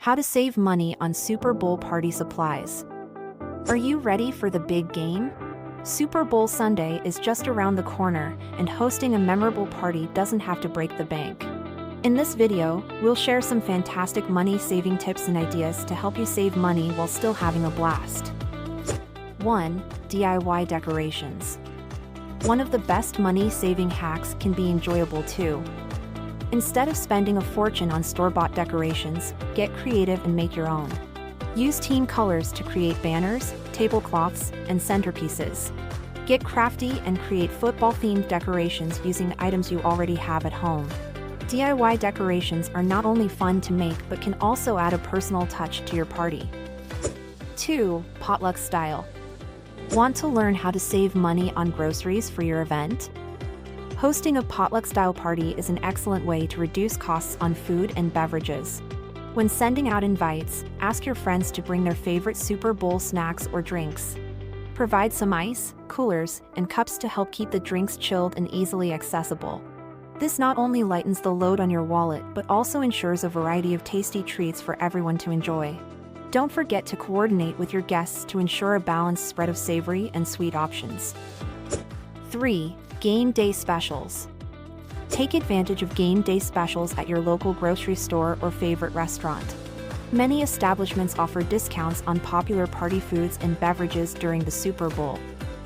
How to save money on Super Bowl party supplies. Are you ready for the big game? Super Bowl Sunday is just around the corner, and hosting a memorable party doesn't have to break the bank. In this video, we'll share some fantastic money-saving tips and ideas to help you save money while still having a blast. 1. DIY decorations. One of the best money-saving hacks can be enjoyable too. Instead of spending a fortune on store-bought decorations, get creative and make your own. Use team colors to create banners, tablecloths, and centerpieces. Get crafty and create football-themed decorations using items you already have at home. DIY decorations are not only fun to make but can also add a personal touch to your party. 2. Potluck Style. Want to learn how to save money on groceries for your event? Hosting a potluck-style party is an excellent way to reduce costs on food and beverages. When sending out invites, ask your friends to bring their favorite Super Bowl snacks or drinks. Provide some ice, coolers, and cups to help keep the drinks chilled and easily accessible. This not only lightens the load on your wallet but also ensures a variety of tasty treats for everyone to enjoy. Don't forget to coordinate with your guests to ensure a balanced spread of savory and sweet options. 3. Gameday Specials. Take advantage of Gameday Specials at your local grocery store or favorite restaurant. Many establishments offer discounts on popular party foods and beverages during the Super Bowl.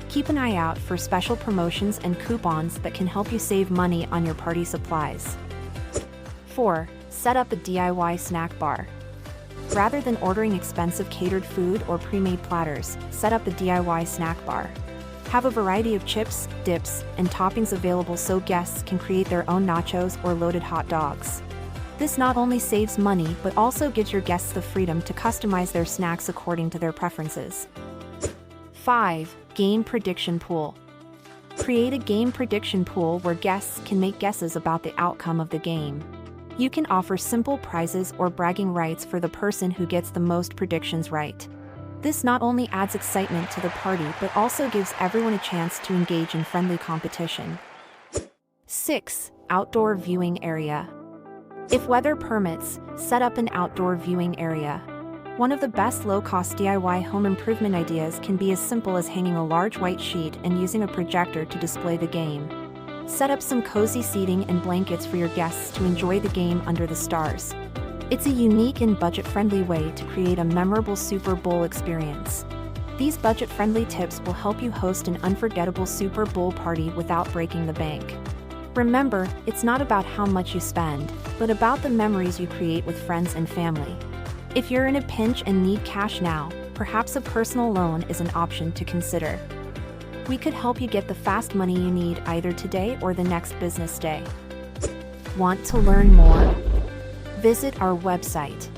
Keep an eye out for special promotions and coupons that can help you save money on your party supplies. 4. Set up a DIY snack bar. Rather than ordering expensive catered food or pre-made platters, set up a DIY snack bar. Have a variety of chips, dips, and toppings available so guests can create their own nachos or loaded hot dogs. This not only saves money but also gives your guests the freedom to customize their snacks according to their preferences. 5. Game Prediction Pool. Create a game prediction pool where guests can make guesses about the outcome of the game. You can offer simple prizes or bragging rights for the person who gets the most predictions right. This not only adds excitement to the party but also gives everyone a chance to engage in friendly competition. 6. Outdoor viewing area. If weather permits, set up an outdoor viewing area. One of the best low-cost DIY home improvement ideas can be as simple as hanging a large white sheet and using a projector to display the game. Set up some cozy seating and blankets for your guests to enjoy the game under the stars. It's a unique and budget-friendly way to create a memorable Super Bowl experience. These budget-friendly tips will help you host an unforgettable Super Bowl party without breaking the bank. Remember, it's not about how much you spend, but about the memories you create with friends and family. If you're in a pinch and need cash now, perhaps a personal loan is an option to consider. We could help you get the fast money you need either today or the next business day. Want to learn more? Visit our website,